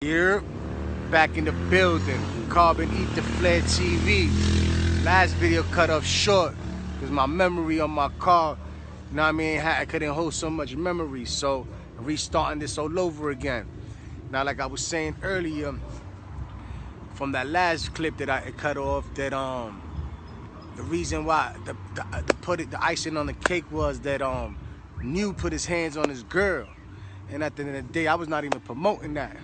Here, back in the building. Carbon Eat the Flare TV. Last video cut off short because my memory on my car, you know what I mean, I couldn't hold so much memory. So restarting this all over again. Now, like I was saying earlier, from that last clip that I cut off, that the reason why the icing on the cake was that New put his hands on his girl, and at the end of the day, I was not even promoting that.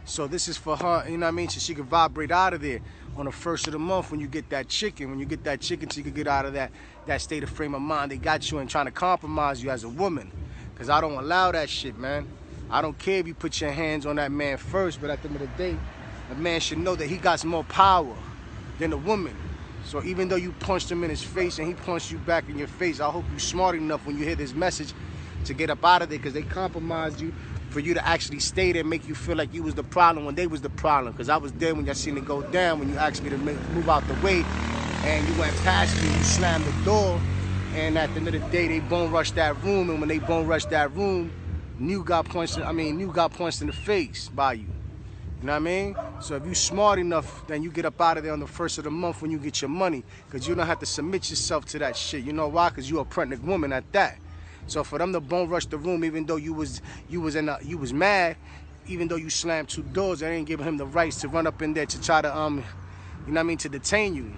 So this is for her, you know what I mean, so she can vibrate out of there on the first of the month when you get that chicken. When you get that chicken, so you can get out of that state of frame of mind they got you in, trying to compromise you as a woman. Because I don't allow that shit, man. I don't care if you put your hands on that man first, but at the end of the day, a man should know that he got more power than a woman. So even though you punched him in his face and he punched you back in your face, I hope you're smart enough when you hear this message to get up out of there, because they compromised you for you to actually stay there and make you feel like you was the problem when they was the problem. Because I was there when y'all seen it go down, when you asked me to move out the way and you went past me, you slammed the door, and at the end of the day, they bone rushed that room, and when they bone rushed that room, New got punched in the face by you. You know what I mean? So if you smart enough, then you get up out of there on the first of the month when you get your money, because you don't have to submit yourself to that shit. You know why? Because you're a pregnant woman at that. So for them to bone rush the room, even though you was mad, even though you slammed two doors, they ain't giving him the rights to run up in there to try to you know what I mean, to detain you. You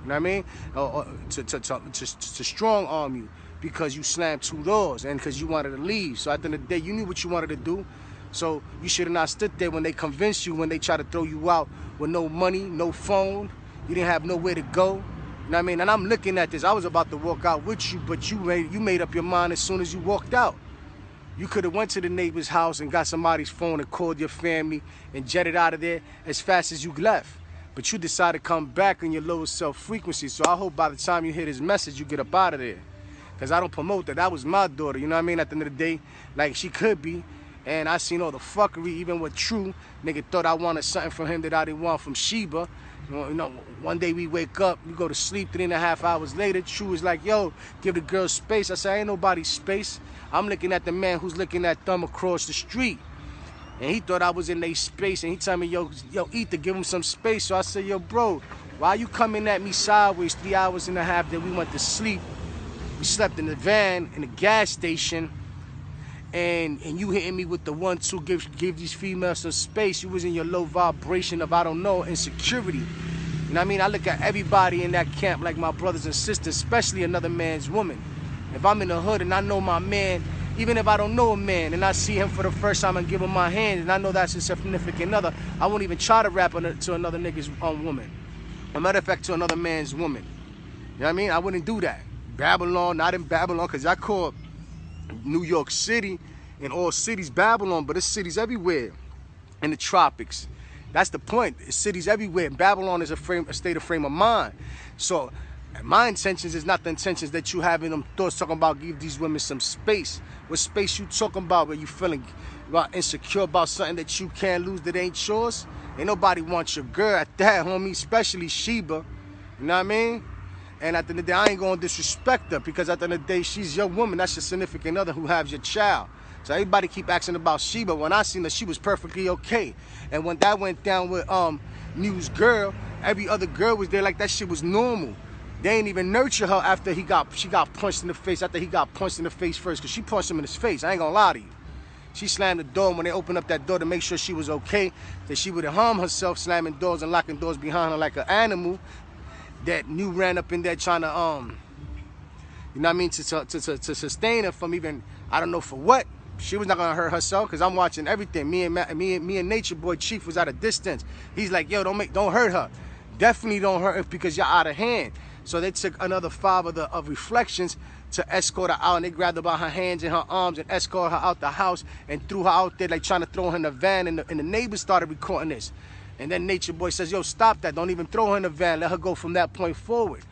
know what I mean? Or to strong arm you because you slammed two doors and because you wanted to leave. So at the end of the day, you knew what you wanted to do. So you should have not stood there when they convinced you, when they tried to throw you out with no money, no phone, you didn't have nowhere to go. You know what I mean? And I'm looking at this. I was about to walk out with you, but you made up your mind as soon as you walked out. You could have went to the neighbor's house and got somebody's phone and called your family and jetted out of there as fast as you left. But you decided to come back in your lowest self-frequency. So I hope by the time you hear this message, you get up out of there. Because I don't promote that. That was my daughter, you know what I mean? At the end of the day, like she could be. And I seen all the fuckery, even with True. Nigga thought I wanted something from him that I didn't want from Sheba. You know, one day we wake up, we go to sleep, 3.5 hours later, True is like, yo, give the girl space. I said, ain't nobody's space. I'm looking at the man who's looking at them across the street. And he thought I was in their space, and he told me, yo, Ether, give him some space. So I said, yo, bro, why you coming at me sideways 3.5 hours that we went to sleep? We slept in the van, in the gas station, and you hitting me with the 1-2, give these females some space. You was in your low vibration of, I don't know, insecurity. You know what I mean? I look at everybody in that camp like my brothers and sisters, especially another man's woman. If I'm in the hood and I know my man, even if I don't know a man and I see him for the first time and give him my hand and I know that's a significant other, I won't even try to rap to another nigga's woman. As a matter of fact, to another man's woman. You know what I mean? I wouldn't do that. Babylon, not in Babylon, because I call New York City and all cities Babylon, but it's cities everywhere in the tropics. That's the point. It's cities everywhere. Babylon is a state of frame of mind. So my intentions is not the intentions that you have in them thoughts talking about give these women some space. What space you talking about where you feeling insecure about something that you can't lose that ain't yours? Ain't nobody wants your girl at that, homie, especially Sheba. You know what I mean? And at the end of the day, I ain't gonna disrespect her, because at the end of the day, she's your woman. That's your significant other who has your child. So everybody keep asking about Sheba. When I seen her, she was perfectly okay. And when that went down with New's girl, every other girl was there like that shit was normal. They ain't even nurture her after she got punched in the face, after he got punched in the face first, because she punched him in his face. I ain't gonna lie to you. She slammed the door when they opened up that door to make sure she was okay, that she wouldn't harm herself, slamming doors and locking doors behind her like an animal. That New ran up in there trying to, you know what I mean, to sustain her from even, I don't know for what. She was not gonna hurt herself, because I'm watching everything. Me and Nature Boy Chief was at a distance. He's like, yo, don't hurt her. Definitely don't hurt her, because you're out of hand. So they took another 5 of reflections to escort her out, and they grabbed her by her hands and her arms and escorted her out the house and threw her out there like trying to throw her in the van, and the neighbors started recording this. And then Nature Boy says, yo, stop that. Don't even throw her in the van. Let her go from that point forward.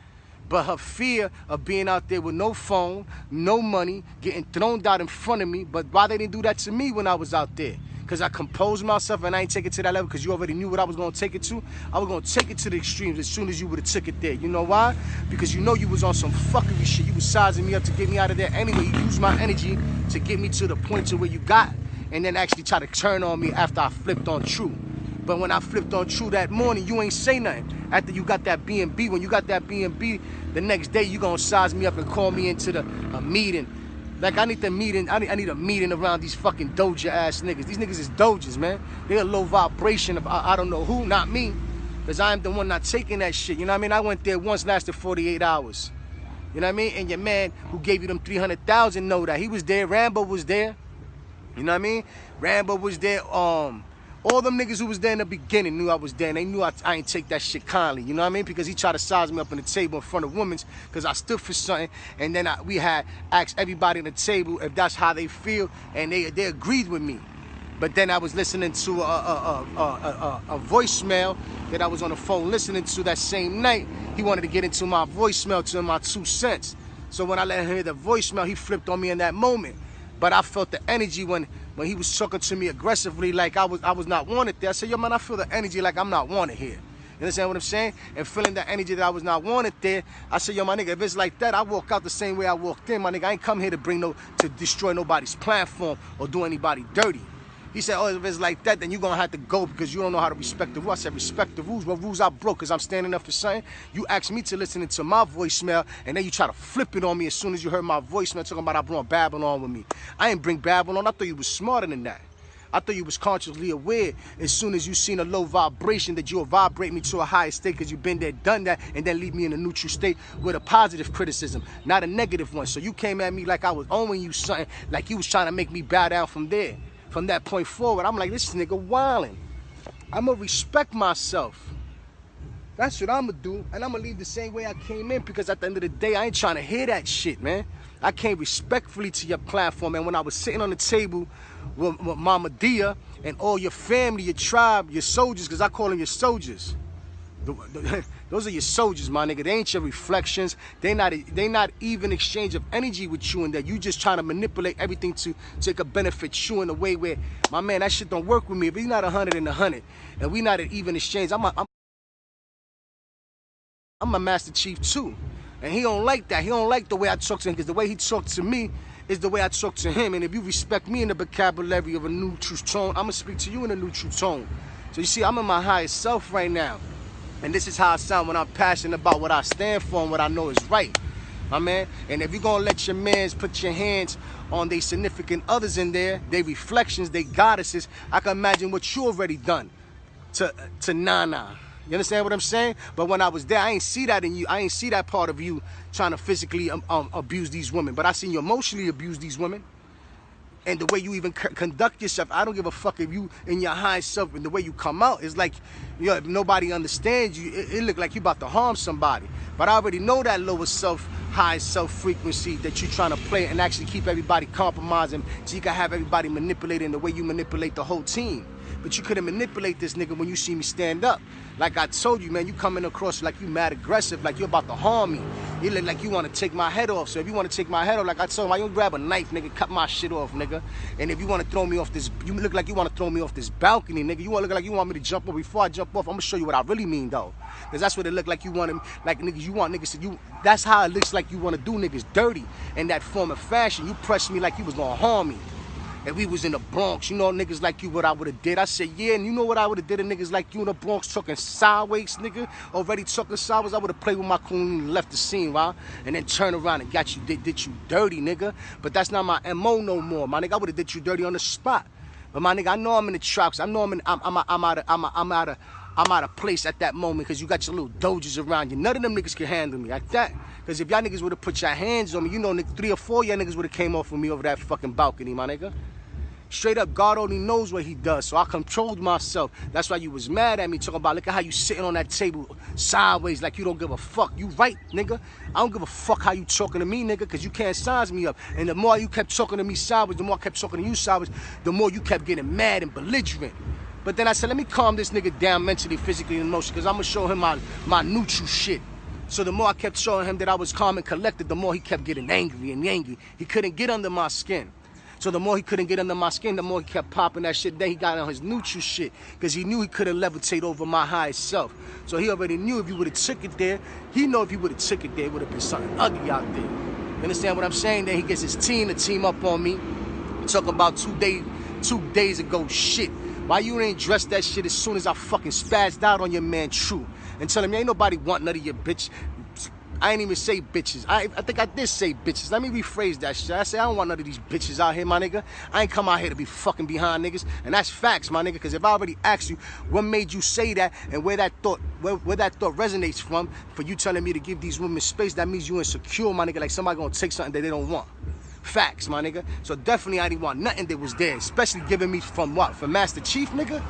But her fear of being out there with no phone, no money, getting thrown out in front of me. But why they didn't do that to me when I was out there? Because I composed myself and I ain't take it to that level, because you already knew what I was going to take it to. I was going to take it to the extremes as soon as you would have took it there. You know why? Because you know you was on some fuckery shit. You was sizing me up to get me out of there anyway. You used my energy to get me to the point to where you got. and then actually try to turn on me after I flipped on True. But when I flipped on True that morning, you ain't say nothing. After you got that B&B, when you got that B&B, the next day you gonna size me up and call me into a meeting. Like I need the meeting, I need a meeting around these fucking doja ass niggas. These niggas is dojas, man. They a low vibration of I don't know who, not me. Because I am the one not taking that shit. You know what I mean? I went there once, lasted 48 hours. You know what I mean? And your man who gave you them 300,000 know that. He was there, Rambo was there. You know what I mean? Rambo was there. All them niggas who was there in the beginning knew I was there. And they knew I ain't take that shit kindly. You know what I mean? Because he tried to size me up on the table in front of women because I stood for something. And then we had asked everybody at the table if that's how they feel. And they agreed with me. But then I was listening to a voicemail that I was on the phone listening to that same night. He wanted to get into my voicemail to my 2 cents. So when I let him hear the voicemail, he flipped on me in that moment. But I felt the energy when he was talking to me aggressively like I was not wanted there. I said, yo, man, I feel the energy like I'm not wanted here. You understand what I'm saying? And feeling the energy that I was not wanted there, I said, yo, my nigga, if it's like that, I walk out the same way I walked in, my nigga. I ain't come here to destroy nobody's platform or do anybody dirty. He said, oh, if it's like that, then you're going to have to go because you don't know how to respect the rules. I said, respect the rules. What rules I broke? Because I'm standing up for something. You asked me to listen to my voicemail, and then you try to flip it on me as soon as you heard my voicemail talking about I brought Babylon with me. I ain't bring Babylon. I thought you was smarter than that. I thought you was consciously aware as soon as you seen a low vibration that you'll vibrate me to a higher state because you've been there, done that, and then leave me in a neutral state with a positive criticism, not a negative one. So you came at me like I was owing you something, like you was trying to make me bow down from there. From that point forward, I'm like, this nigga wildin'. I'ma respect myself. That's what I'ma do, and I'ma leave the same way I came in because at the end of the day, I ain't trying to hear that shit, man. I came respectfully to your platform, and when I was sitting on the table with Mama Dia and all your family, your tribe, your soldiers, because I call them your soldiers. Those are your soldiers, my nigga. They ain't your reflections. They not even exchange of energy with you, and that you just trying to manipulate everything to take a benefit you in a way where, my man, that shit don't work with me. If he's not 100 and 100, and we not an even exchange, I'm a Master Chief too, and he don't like that. He don't like the way I talk to him because the way he talked to me is the way I talk to him. And if you respect me in the vocabulary of a neutral tone, I'm gonna speak to you in a neutral tone. So you see, I'm in my highest self right now. And this is how I sound when I'm passionate about what I stand for and what I know is right, my man. And if you're gonna let your mans put your hands on their significant others in there, their reflections, their goddesses, I can imagine what you already done to Nana. You understand what I'm saying? But when I was there, I ain't see that in you. I ain't see that part of you trying to physically abuse these women. But I seen you emotionally abuse these women. And the way you even conduct yourself, I don't give a fuck if you in your high self and the way you come out. It's like, you know, if nobody understands you, it look like you about to harm somebody. But I already know that lower self, high self frequency that you're trying to play and actually keep everybody compromising so you can have everybody manipulating the way you manipulate the whole team. But you couldn't manipulate this nigga when you see me stand up. Like I told you, man, you coming across like you mad aggressive, like you're about to harm me. You look like you want to take my head off. So if you want to take my head off, like I told him, why you grab a knife, nigga, cut my shit off, nigga. And if you want to throw me off this, you look like you want to throw me off this balcony, nigga. You want to look like you want me to jump off. Before I jump off, I'm going to show you what I really mean, though. Because that's what it look like you want him, like niggas, you want niggas to, that's how it looks like you want to do niggas dirty in that form of fashion. You pressed me like you was going to harm me. If we was in the Bronx, you know, niggas like you, what I would have did. I said, yeah, and you know what I would have did to niggas like you in the Bronx talking sideways, nigga? Already talking sideways, I would have played with my coon and left the scene, right? And then turned around and got you, did you dirty, nigga. But that's not my MO no more, my nigga. I would have did you dirty on the spot. But my nigga, I know I'm in the traps. I know I'm out of place at that moment because you got your little doges around you. None of them niggas can handle me like that. Because if y'all niggas would have put your hands on me, you know, 3 or 4 y'all niggas would have came off with me over that fucking balcony, my nigga. Straight up, God only knows what he does. So I controlled myself. That's why you was mad at me, talking about, look at how you sitting on that table sideways like you don't give a fuck. You right, nigga. I don't give a fuck how you talking to me, nigga, because you can't size me up. And the more you kept talking to me sideways, the more I kept talking to you sideways, the more you kept getting mad and belligerent. But then I said, let me calm this nigga down mentally, physically, and emotionally, because I'm going to show him my neutral shit. So the more I kept showing him that I was calm and collected, the more he kept getting angry and angry. He couldn't get under my skin. So the more he couldn't get under my skin, the more he kept popping that shit. Then he got on his neutral shit because he knew he couldn't levitate over my highest self. So he already knew if he would have took it there, he know if he would have took it there, it would have been something ugly out there. You understand what I'm saying? Then he gets his team to team up on me. Talk about 2 2 days ago shit. Why you ain't dressed that shit as soon as I fucking spazzed out on your man True and tell him ain't nobody want none of your bitch. I ain't even say bitches. I think I did say bitches. Let me rephrase that shit. I say I don't want none of these bitches out here, my nigga. I ain't come out here to be fucking behind niggas. And that's facts, my nigga. Because if I already asked you what made you say that and where that thought resonates from, for you telling me to give these women space, that means you insecure, my nigga. Like somebody gonna take something that they don't want. Facts, my nigga. So definitely I didn't want nothing that was there. Especially giving me from what? From Master Chief, nigga?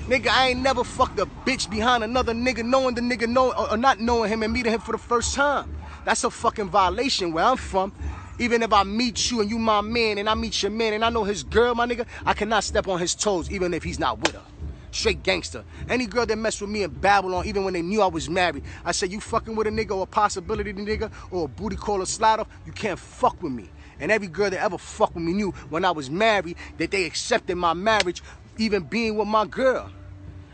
Nigga, I ain't never fucked a bitch behind another nigga knowing the nigga know or not knowing him and meeting him for the first time. That's a fucking violation where I'm from. Even if I meet you and you my man and I meet your man and I know his girl, my nigga, I cannot step on his toes even if he's not with her. Straight gangster. Any girl that messed with me in Babylon, even when they knew I was married, I said, you fucking with a nigga or a possibility nigga or a booty call or slide off, you can't fuck with me. And every girl that ever fucked with me knew when I was married that they accepted my marriage, even being with my girl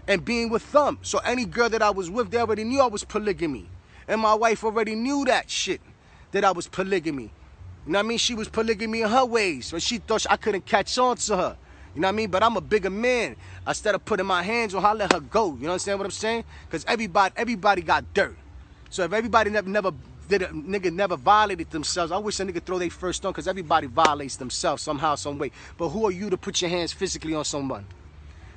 and being with them. So any girl that I was with, they already knew I was polygamy. And my wife already knew that shit, that I was polygamy. You know what I mean? She was polygamy in her ways, but she thought I couldn't catch on to her. You know what I mean? But I'm a bigger man. Instead of putting my hands on her, I let her go. You understand what I'm saying? Because everybody got dirt. So if everybody never violated themselves, I wish a nigga throw their first stone, because everybody violates themselves somehow, some way. But who are you to put your hands physically on someone?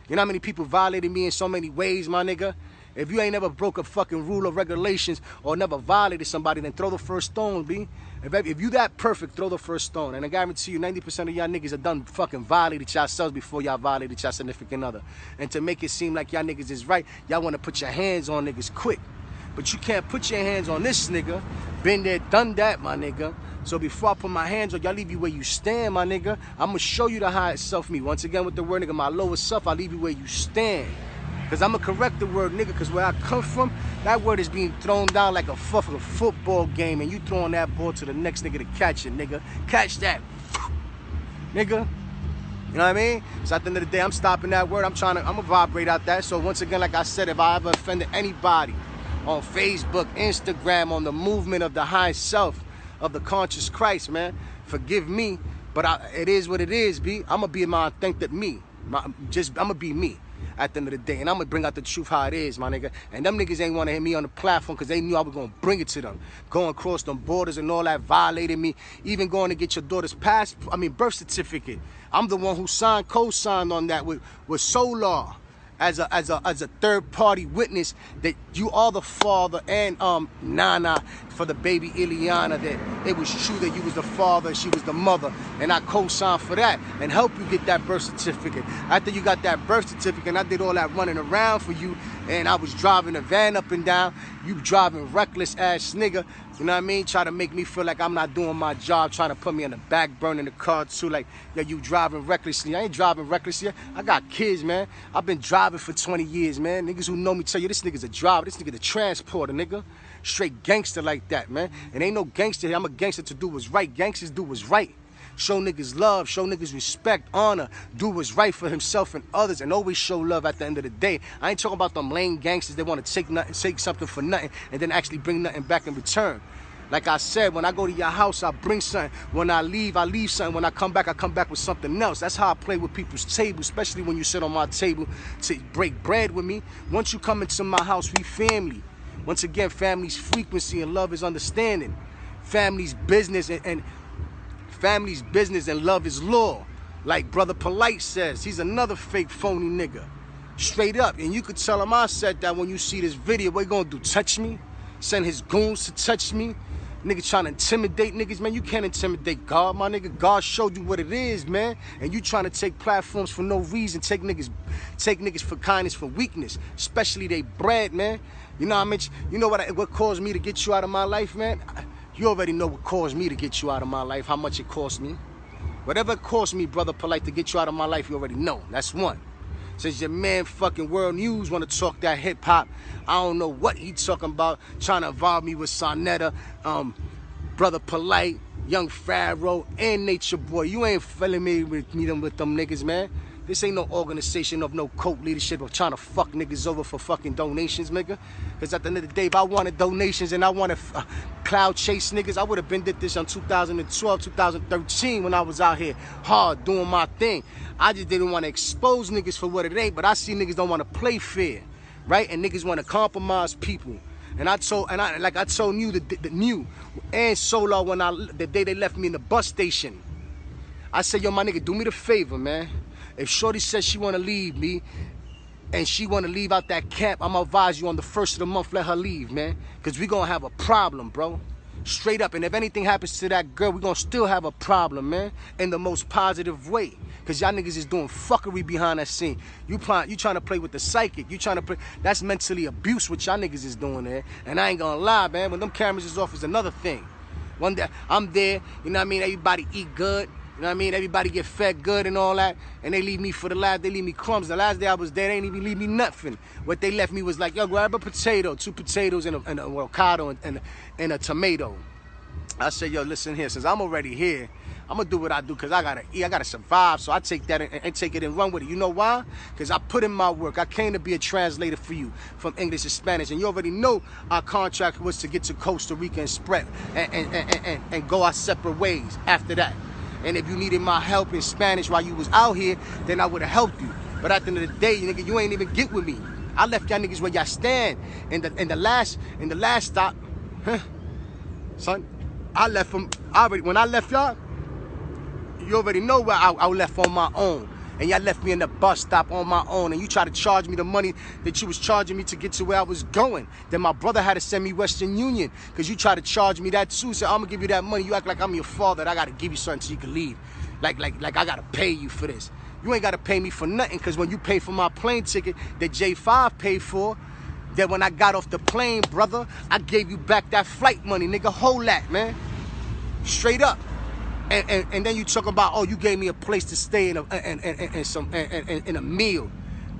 You know how many people violated me in so many ways, my nigga? If you ain't never broke a fucking rule or regulations or never violated somebody, then throw the first stone, B. If you that perfect, throw the first stone. And I guarantee you 90% of y'all niggas have done fucking violated yourselves before y'all violated your significant other. And to make it seem like y'all niggas is right, y'all want to put your hands on niggas quick. But you can't put your hands on this nigga. Been there, done that, my nigga. So before I put my hands on y'all, leave you where you stand, my nigga. I'm going to show you the highest self me. Once again with the word nigga, my lowest self, I leave you where you stand. Because I'm going to correct the word nigga, because where I come from, that word is being thrown down like a fucking football game, and you throwing that ball to the next nigga to catch it, nigga. Catch that. Nigga. You know what I mean? So at the end of the day, I'm stopping that word. I'm going to vibrate out that. So once again, like I said, if I ever offended anybody on Facebook, Instagram, on the movement of the high self, of the conscious Christ, man, forgive me. But it is what it is, B. I'm going to be my authentic me. I'm going to be me at the end of the day. And I'm going to bring out the truth how it is, my nigga. And them niggas ain't want to hit me on the platform because they knew I was going to bring it to them. Going across them borders and all that, violated me. Even going to get your daughter's birth certificate. I'm the one who co-signed on that with Solar. As a third-party witness that you are the father and Nana for the baby Eliana, that it was true that you was the father and she was the mother, and I co-signed for that and help you get that birth certificate. After you got that birth certificate and I did all that running around for you, and I was driving a van up and down, you driving reckless ass nigga, you know what I mean? Try to make me feel like I'm not doing my job, trying to put me on the back burner in the car too, like, yeah, you driving recklessly. I ain't driving recklessly. I got kids, man. I've been driving for 20 years, man. Niggas who know me tell you this nigga's a driver, this nigga the transporter, nigga. Straight gangster like that, man. And ain't no gangster here. I'm a gangster to do what's right. Gangsters do what's right. Show niggas love, show niggas respect, honor, do what's right for himself and others, and always show love at the end of the day. I ain't talking about them lame gangsters that want to take something for nothing and then actually bring nothing back in return. Like I said, when I go to your house, I bring something. When I leave something. When I come back with something else. That's how I play with people's table, especially when you sit on my table to break bread with me. Once you come into my house, we family. Once again, family's frequency and love is understanding. Family's business and family's business and love is law. Like Brother Polite says, he's another fake phony nigga. Straight up. And you could tell him I said that when you see this video. What you gonna do, touch me? Send his goons to touch me? Nigga trying to intimidate niggas, man. You can't intimidate God, my nigga. God showed you what it is, man. And you trying to take platforms for no reason. Take niggas for kindness, for weakness. Especially they bread, man. You know what I mean? You know what caused me to get you out of my life, man? You already know what caused me to get you out of my life, how much it cost me. Whatever it cost me, Brother Polite, to get you out of my life, you already know. That's one. Since your man fucking World News want to talk that hip-hop, I don't know what he talking about, trying to involve me with Sonetta, Brother Polite, Young Pharaoh, and Nature Boy. You ain't feeling me with them niggas, man. This ain't no organization of no cult leadership of trying to fuck niggas over for fucking donations, nigga. Because at the end of the day, if I wanted donations and I wanted cloud chase niggas, I would have been did this in 2012, 2013 when I was out here hard doing my thing. I just didn't want to expose niggas for what it ain't, but I see niggas don't want to play fair, right? And niggas want to compromise people. And I told you the new and Solar when the day they left me in the bus station. I said, yo, my nigga, do me the favor, man. If Shorty says she want to leave me and she want to leave out that camp, I'm going to advise you on the first of the month, let her leave, man. Because we going to have a problem, bro. Straight up. And if anything happens to that girl, we going to still have a problem, man. In the most positive way. Because y'all niggas is doing fuckery behind that scene. You trying to play with the psychic. You trying to play. That's mentally abuse what y'all niggas is doing there. And I ain't going to lie, man. When them cameras is off is another thing. One day, I'm there. You know what I mean? Everybody eat good. You know what I mean? Everybody get fed good and all that. And they leave me for the last, they leave me crumbs. The last day I was there, they ain't even leave me nothing. What they left me was like, yo, grab a potato, 2 potatoes and an avocado and a tomato. I said, yo, listen here, since I'm already here, I'm gonna do what I do because I gotta eat, I gotta survive. So I take that and take it and run with it. You know why? Because I put in my work. I came to be a translator for you from English to Spanish. And you already know our contract was to get to Costa Rica and spread and go our separate ways after that. And if you needed my help in Spanish while you was out here, then I would have helped you. But at the end of the day, nigga, you ain't even get with me. I left y'all niggas where y'all stand. In the last stop, son, I left from when I left y'all, you already know where I left on my own. And y'all left me in the bus stop on my own. And you try to charge me the money that you was charging me to get to where I was going. Then my brother had to send me Western Union. Because you try to charge me that too. So I'm going to give you that money. You act like I'm your father. That I got to give you something so you can leave. Like I got to pay you for this. You ain't got to pay me for nothing. Because when you pay for my plane ticket that J5 paid for, that when I got off the plane, brother, I gave you back that flight money. Nigga, hold that, man. Straight up. And then you talk about, oh, you gave me a place to stay in a meal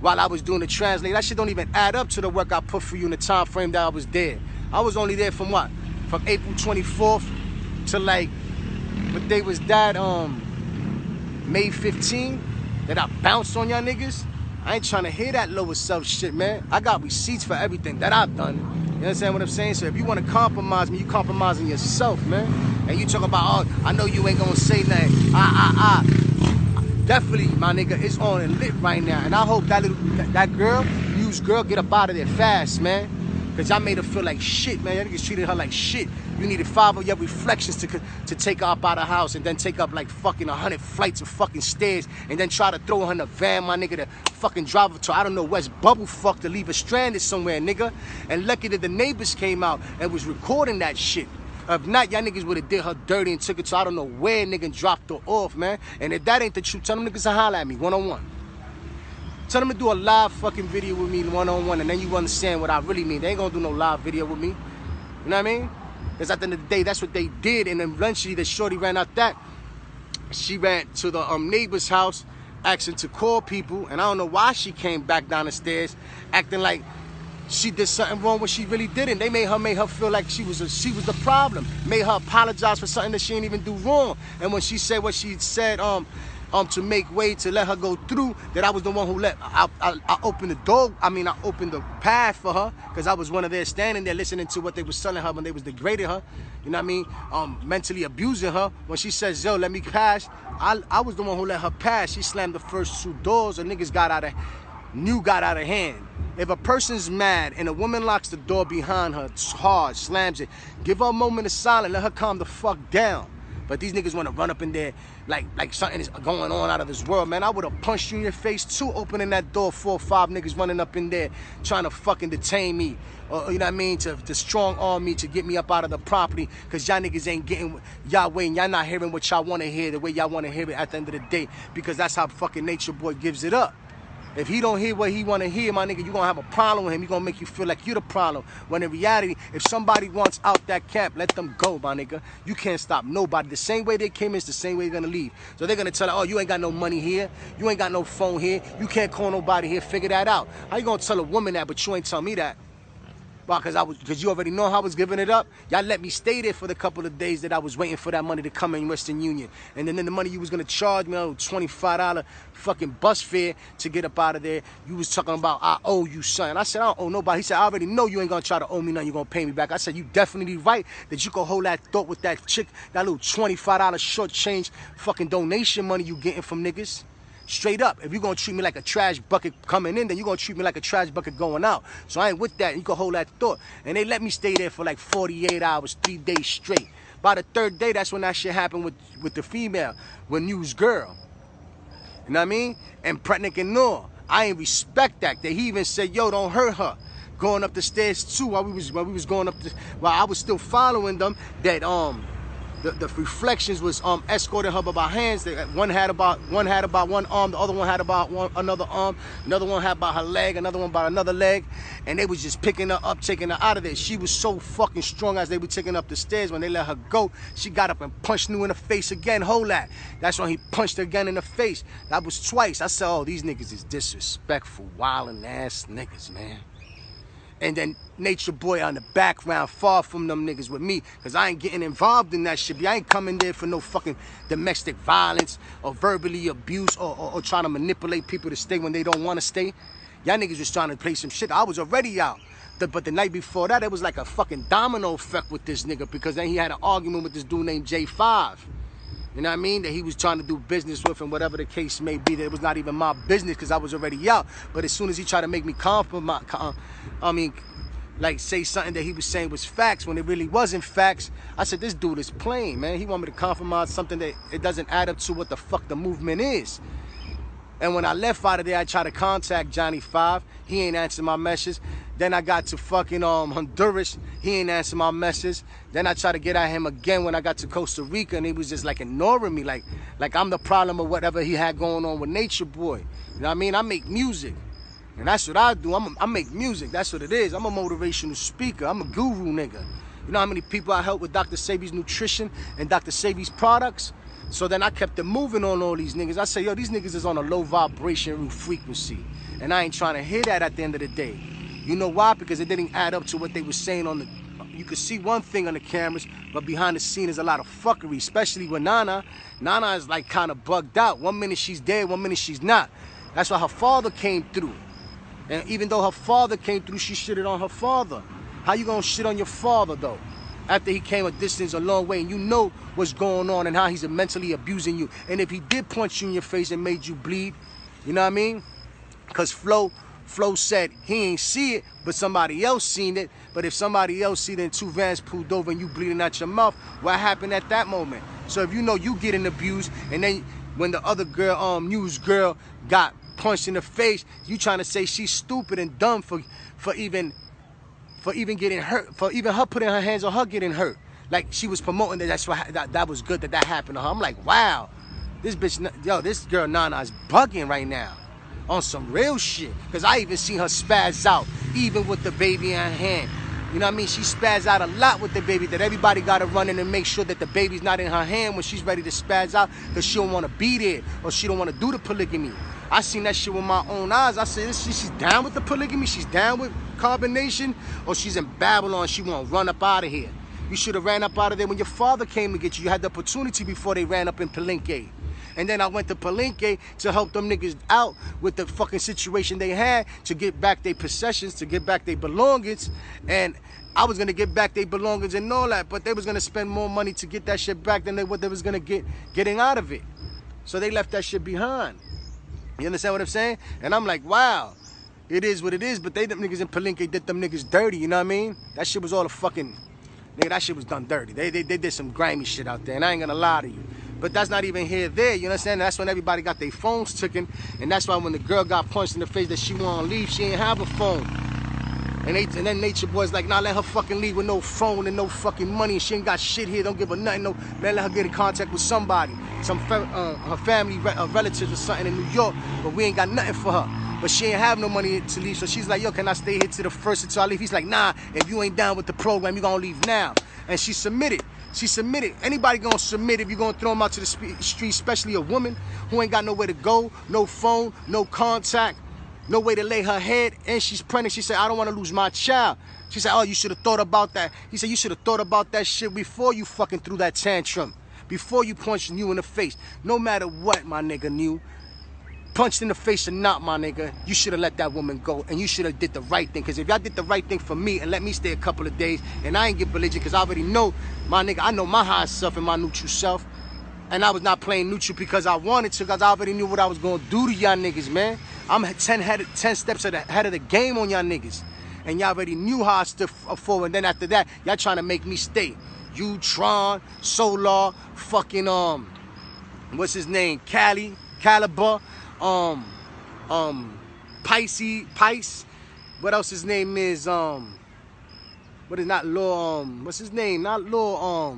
while I was doing the translate. That shit don't even add up to the work I put for you in the time frame that I was there. I was only there from what? From April 24th to like, what day was that? May 15 that I bounced on y'all niggas. I ain't trying to hear that lower self shit, man. I got receipts for everything that I've done. You understand what I'm saying? So if you want to compromise me, you compromising yourself, man. And you talk about, oh, I know you ain't gonna say nothing. Definitely, my nigga, it's on and lit right now. And I hope that girl, used girl, get up out of there fast, man. Because y'all made her feel like shit, man. Y'all niggas treated her like shit. You needed 5 of your reflections to take her up out of the house and then take up like fucking 100 flights of fucking stairs and then try to throw her in a van, my nigga, to fucking drive her to, I don't know, West Bubblefuck to leave her stranded somewhere, nigga. And lucky that the neighbors came out and was recording that shit. If not, y'all niggas would have did her dirty and took her to I don't know where, nigga, and dropped her off, man. And if that ain't the truth, tell them niggas to holler at me, one-on-one. Tell them to do a live fucking video with me one-on-one, and then you understand what I really mean. They ain't gonna do no live video with me. You know what I mean? Because at the end of the day, that's what they did. And then eventually the shorty ran out that. She ran to the neighbor's house, asking to call people. And I don't know why she came back down the stairs, acting like she did something wrong when she really didn't. They made her feel like she was the problem. Made her apologize for something that she didn't even do wrong. And when she said what she said, to make way to let her go through, that I was the one who I opened the door. I mean, I opened the path for her because I was one of them standing there listening to what they was telling her when they was degrading her. You know what I mean? Mentally abusing her. When she says, yo, let me pass, I was the one who let her pass. She slammed the first 2 doors and niggas got out of hand. If a person's mad and a woman locks the door behind her hard, slams it, give her a moment of silence, let her calm the fuck down. But these niggas want to run up in there like something is going on out of this world, man. I would have punched you in your face too, opening that door. 4 or 5 niggas running up in there trying to fucking detain me. Or, you know what I mean? To strong arm me to get me up out of the property. Because y'all niggas ain't getting y'all way and y'all not hearing what y'all want to hear the way y'all want to hear it at the end of the day. Because that's how fucking Nature Boy gives it up. If he don't hear what he want to hear, my nigga, you going to have a problem with him. He going to make you feel like you're the problem. When in reality, if somebody wants out that camp, let them go, my nigga. You can't stop nobody. The same way they came in is the same way they're going to leave. So they're going to tell her, oh, you ain't got no money here. You ain't got no phone here. You can't call nobody here. Figure that out. How you going to tell a woman that, but you ain't tell me that? Why? Because you already know how I was giving it up. Y'all let me stay there for the couple of days that I was waiting for that money to come in Western Union. And then the money you was gonna charge me, $25 fucking bus fare to get up out of there. You was talking about I owe you something. I said I don't owe nobody. He said I already know you ain't gonna try to owe me nothing. You gonna pay me back. I said you definitely right that you could hold that thought with that chick, that little $25 short change fucking donation money you getting from niggas. Straight up, if you're gonna treat me like a trash bucket coming in, then you're gonna treat me like a trash bucket going out. So I ain't with that. You can hold that thought. And they let me stay there for like 48 hours, 3 days straight. By the third day, that's when that shit happened with the female, with News Girl. You know what I mean? And Pretnick and Noor. I ain't respect that. He even said, yo, don't hurt her. Going up the stairs too while we was going up while I was still following them, that the reflections was escorting her by hands. One had about one arm, the other one had about another arm, another one had about her leg, another one about another leg, and they was just picking her up, taking her out of there. She was so fucking strong as they were taking up the stairs. When they let her go, she got up and punched New in the face again. Hold that. That's when he punched her again in the face. That was twice. I said, oh, these niggas is disrespectful, wildin' ass niggas, man. And then Nature Boy on the background, far from them niggas with me, because I ain't getting involved in that shit. I ain't coming there for no fucking domestic violence or verbally abuse or trying to manipulate people to stay when they don't want to stay. Y'all niggas was trying to play some shit. I was already out. But the night before that, it was like a fucking domino effect with this nigga, because then he had an argument with this dude named J5. You know what I mean? That he was trying to do business with, and whatever the case may be, that it was not even my business because I was already out. But as soon as he tried to make me like say something that he was saying was facts when it really wasn't facts, I said, this dude is playing, man. He want me to compromise something that it doesn't add up to what the fuck the movement is. And when I left out of there, I tried to contact Johnny 5. He ain't answer my message. Then I got to fucking Honduras. He ain't answer my message. Then I tried to get at him again when I got to Costa Rica, and he was just like ignoring me, like I'm the problem or whatever he had going on with Nature Boy. You know what I mean? I make music, and that's what I do. I make music. That's what it is. I'm a motivational speaker. I'm a guru nigga. You know how many people I helped with Dr. Sebi's nutrition and Dr. Sebi's products? So then I kept it moving on all these niggas. I say, yo, these niggas is on a low vibration frequency, and I ain't trying to hear that at the end of the day. You know why? Because it didn't add up to what they were saying on the... You could see one thing on the cameras, but behind the scene is a lot of fuckery, especially with Nana. Nana is like kind of bugged out. 1 minute she's dead, 1 minute she's not. That's why her father came through. And even though her father came through, she shitted on her father. How you gonna shit on your father, though? After he came a distance, a long way, and you know what's going on and how he's mentally abusing you. And if he did punch you in your face and made you bleed, you know what I mean? Because Flo said he ain't see it, but somebody else seen it. But if somebody else see it and 2 vans pulled over and you bleeding out your mouth, what happened at that moment? So if you know you getting abused, and then when the other girl, News Girl, got punched in the face, you trying to say she's stupid and dumb for even getting hurt, for even her putting her hands on her getting hurt. Like she was promoting that. That's why that was good that happened to her. I'm like, wow, this bitch, yo, this girl Nana is bugging right now on some real shit. Because I even seen her spaz out, even with the baby in her hand. You know what I mean? She spaz out a lot with the baby, that everybody got to run in and make sure that the baby's not in her hand when she's ready to spaz out, because she don't want to be there or she don't want to do the polygamy. I seen that shit with my own eyes. I said, she's down with the polygamy, she's down with carbonation, or she's in Babylon, she want to run up out of here. You should have ran up out of there when your father came to get you. You had the opportunity before they ran up in Palenque. And then I went to Palenque to help them niggas out with the fucking situation they had, to get back their possessions, to get back their belongings. And I was going to get back their belongings and all that, but they was going to spend more money to get that shit back than what they was going to getting out of it. So they left that shit behind. You understand what I'm saying? And I'm like, wow, it is what it is, but them niggas in Palenque did them niggas dirty, you know what I mean? That shit was all a fucking... Nigga, that shit was done dirty. They did some grimy shit out there, and I ain't gonna lie to you. But that's not even here there, you understand? That's when everybody got their phones taken, and that's why when the girl got punched in the face that she wanna leave, she ain't have a phone. And then Nature Boy's like, nah, let her fucking leave with no phone and no fucking money, and she ain't got shit here, don't give her nothing, no, man, let her get in contact with somebody. Her family, relatives or something in New York, but we ain't got nothing for her. But she ain't have no money to leave, so she's like, yo, can I stay here to the first until I leave? He's like, nah, if you ain't down with the program, you gonna leave now. And she submitted. She submitted. Anybody gonna submit if you gonna throw them out to the street, especially a woman who ain't got nowhere to go, no phone, no contact. No way to lay her head, and she's pregnant. She said, I don't want to lose my child. She said, oh, you should have thought about that. He said, you should have thought about that shit before you fucking threw that tantrum. Before you punched you in the face. No matter what, my nigga, knew. Punched in the face or not, my nigga, you should have let that woman go, and you should have did the right thing. Because if y'all did the right thing for me and let me stay a couple of days, and I ain't get belligerent, because I already know, my nigga, I know my high self and my neutral self. And I was not playing neutral because I wanted to, because I already knew what I was going to do to y'all niggas, man. I'm 10 steps ahead of the game on y'all niggas. And y'all already knew how I stood forward. And then after that, y'all trying to make me stay. You, Tron, Solar, fucking, what's his name? Caliber, Pice. What else his name is? What is not Law? What's his name? Not Law.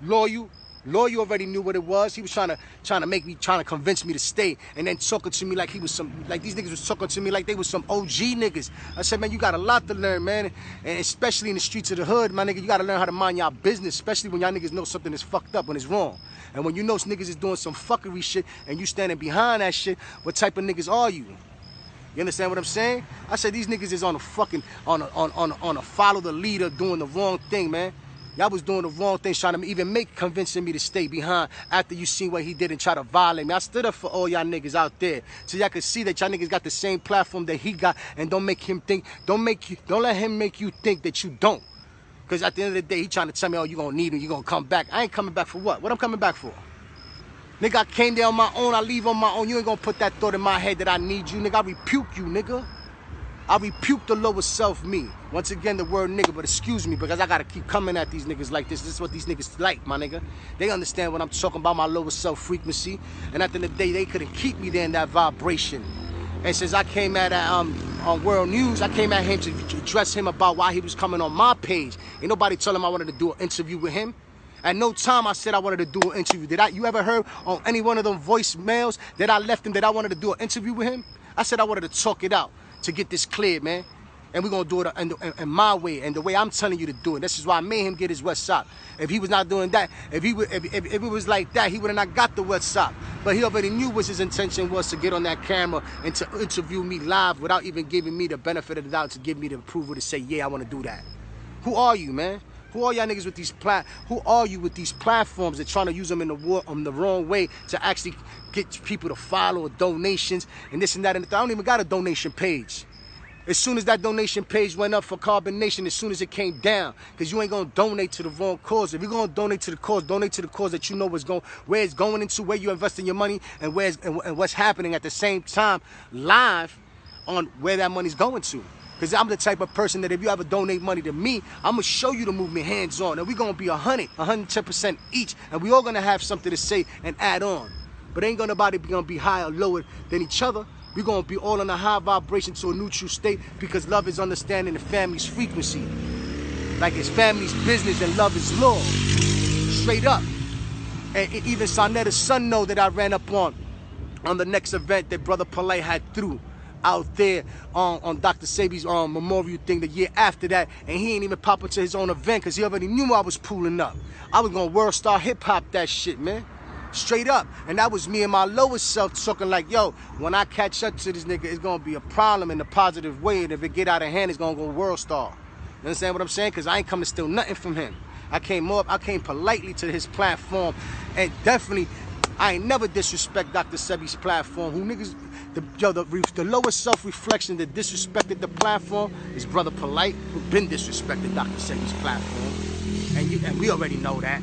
Loyal. Loyal already knew what it was. He was trying to convince me to stay, and then talking to me like he was these niggas was talking to me like they was some OG niggas. I said, man, you got a lot to learn, man, and especially in the streets of the hood, my nigga, you got to learn how to mind y'all business, especially when y'all niggas know something is fucked up, when it's wrong. And when you know niggas is doing some fuckery shit, and you standing behind that shit, what type of niggas are you? You understand what I'm saying? I said these niggas is on a fucking on a follow the leader, doing the wrong thing, man. Y'all was doing the wrong thing, trying to even convincing me to stay behind after you seen what he did and try to violate me. I stood up for all y'all niggas out there, so y'all could see that y'all niggas got the same platform that he got, and don't make him think, don't let him make you think that you don't. Because at the end of the day, he trying to tell me, oh, you gonna need him, you gonna come back. I ain't coming back for what? What I'm coming back for? Nigga, I came there on my own, I leave on my own. You ain't gonna put that thought in my head that I need you, nigga. I rebuke you, nigga. I rebuke the lower self me. Once again, the word nigga, but excuse me, because I gotta keep coming at these niggas like this. This is what these niggas like, my nigga. They understand what I'm talking about, my lower self frequency. And at the end of the day, they couldn't keep me there in that vibration. And since I came at on World News, I came at him to address him about why he was coming on my page. Ain't nobody told him I wanted to do an interview with him. At no time I said I wanted to do an interview. You ever heard on any one of them voicemails that I left him that I wanted to do an interview with him? I said I wanted to talk it out, to get this cleared, man. And we're going to do it in my way and the way I'm telling you to do it. This is why I made him get his WhatsApp. If he was not doing that, if it was like that, he would have not got the WhatsApp. But he already knew what his intention was, to get on that camera and to interview me live without even giving me the benefit of the doubt, to give me the approval to say, yeah, I want to do that. Who are you, man? Who are y'all niggas with these Who are you with these platforms that trying to use them in the wrong way to actually get people to follow, or donations and this and that? And I don't even got a donation page. As soon as that donation page went up for Carbon Nation, as soon as it came down, because you ain't gonna donate to the wrong cause. If you're gonna donate to the cause that you know where it's going into, where you're investing your money, and what's happening at the same time, live on where that money's going to. Because I'm the type of person that if you ever donate money to me, I'm going to show you the movement hands-on. And we're going to be 110% each. And we all going to have something to say and add on. But ain't nobody going to be higher or lower than each other. We're going to be all on a high vibration to a neutral state, because love is understanding the family's frequency. Like it's family's business and love is law. Straight up. And even Sonetta's son know that I ran up on the next event that Brother Polite had through out there on Dr. Sebi's memorial thing the year after that, and he ain't even pop up to his own event because he already knew I was pulling up. I was gonna world star hip hop that shit, man. Straight up. And that was me and my lowest self talking like, yo, when I catch up to this nigga, it's gonna be a problem in a positive way, and if it get out of hand, it's gonna go world star. You understand what I'm saying? Because I ain't come to steal nothing from him. I came politely to his platform, and definitely I ain't never disrespect Dr. Sebi's platform. Who niggas, the lowest self-reflection that disrespected the platform is Brother Polite, who been disrespected Dr. Sebi's platform. And we already know that.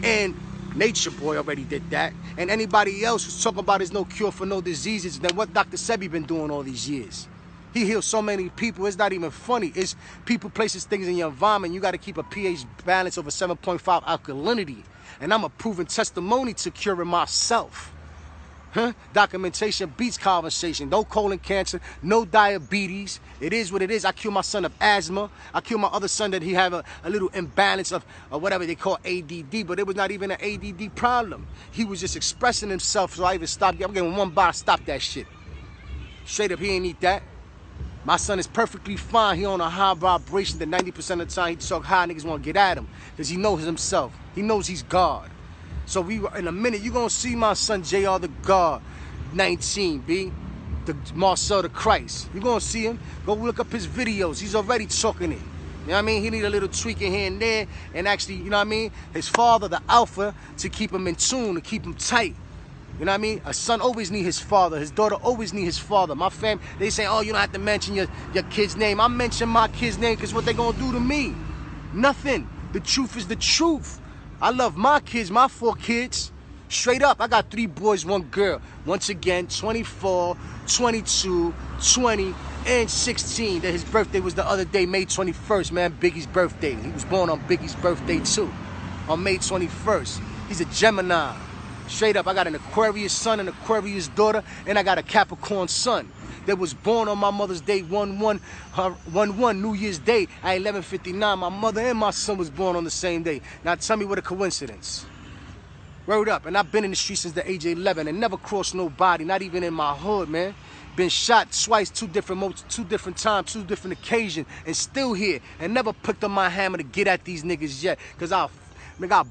And Nature Boy already did that. And anybody else who's talking about there's no cure for no diseases, then what Dr. Sebi been doing all these years? He heals so many people, it's not even funny. It's people, places, things in your environment. You got to keep a pH balance over 7.5 alkalinity. And I'm a proven testimony to curing myself. Documentation beats conversation. No colon cancer, no diabetes. It is what it is. I cured my son of asthma. I cured my other son that he had a little imbalance of whatever they call ADD, but it was not even an ADD problem. He was just expressing himself, so I even stopped. I'm getting one bar, stop that shit. Straight up, he ain't eat that. My son is perfectly fine. He on a high vibration that 90% of the time he talk high, niggas want to get at him because he knows himself. He knows he's God. So in a minute, you're going to see my son JR the God, 19, B. the Marcel the Christ. You're gonna see him. Go look up his videos. He's already talking it. You know what I mean? He need a little tweaking here and there, and actually, you know what I mean? His father, the alpha, to keep him in tune, to keep him tight. You know what I mean? A son always need his father. His daughter always need his father. My fam, they say, oh, you don't have to mention your kid's name. I mention my kid's name because what they gonna do to me? Nothing. The truth is the truth. I love my kids, my 4 kids. Straight up, I got 3 boys, 1 girl. Once again, 24, 22, 20, and 16. That his birthday was the other day, May 21st, man, Biggie's birthday. He was born on Biggie's birthday too, on May 21st. He's a Gemini. Straight up, I got an Aquarius son, an Aquarius daughter, and I got a Capricorn son that was born on my mother's day, 1/1 New Year's Day at 11:59. My mother and my son was born on the same day. Now tell me what a coincidence. Word up, and I've been in the streets since the age of 11 and never crossed nobody, not even in my hood, man. Been shot twice, 2 different times, 2 different occasions, and still here, and never picked up my hammer to get at these niggas yet, because I'll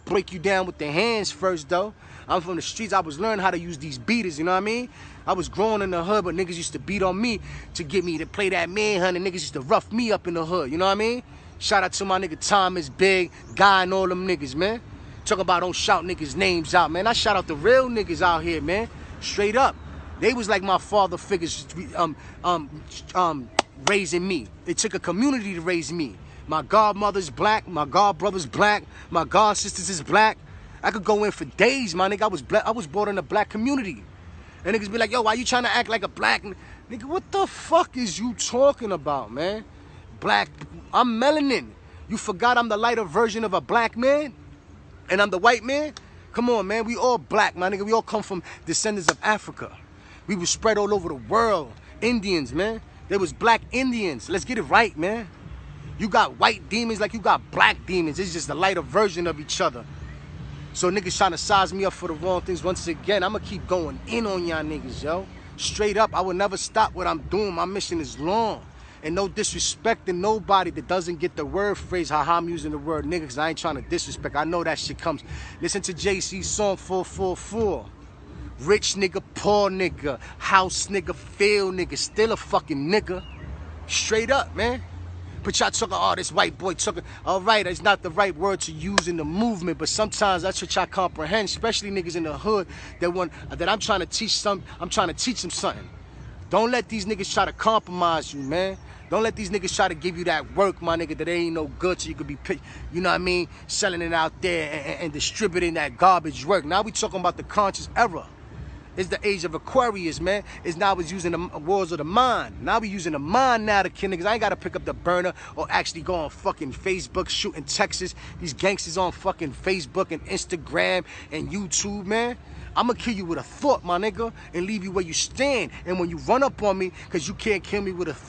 break you down with the hands first, though. I'm from the streets. I was learning how to use these beaters, you know what I mean? I was growing in the hood, but niggas used to beat on me to get me to play that manhunt, and niggas used to rough me up in the hood, you know what I mean? Shout out to my nigga Thomas, Big, Guy, and all them niggas, man. Talking about don't shout niggas' names out, man. I shout out the real niggas out here, man. Straight up. They was like my father figures raising me. It took a community to raise me. My godmother's black, my godbrother's black, my god sisters is black. I could go in for days, my nigga. I was born in a black community. And niggas be like, yo, why you trying to act like a black nigga? What the fuck is you talking about, man? Black, I'm melanin. You forgot I'm the lighter version of a black man? And I'm the white man? Come on, man. We all black, my nigga. We all come from descendants of Africa. We were spread all over the world. Indians, man. There was black Indians. Let's get it right, man. You got white demons like you got black demons. It's just a lighter version of each other. So niggas trying to size me up for the wrong things. Once again, I'm going to keep going in on y'all niggas, yo. Straight up, I will never stop what I'm doing. My mission is long. And no disrespecting nobody that doesn't get the word phrase, how I'm using the word nigga, because I ain't trying to disrespect. I know that shit comes. Listen to JC's song 444. Rich nigga, poor nigga, house nigga, field nigga, still a fucking nigga. Straight up, man. But y'all talking, oh, this white boy talking. All right, it's not the right word to use in the movement, but sometimes that's what y'all comprehend, especially niggas in the hood that I'm trying to teach them something. Don't let these niggas try to compromise you, man. Don't let these niggas try to give you that work, my nigga, that ain't no good so you could be, you know what I mean, selling it out there and distributing that garbage work. Now we talking about the conscious era. It's the age of Aquarius, man. It's now it's using the wars of the mind. Now we using the mind now to kill niggas. I ain't got to pick up the burner or actually go on fucking Facebook shooting Texas. These gangsters on fucking Facebook and Instagram and YouTube, man. I'm going to kill you with a thought, my nigga, and leave you where you stand. And when you run up on me, because you can't kill me with a thought,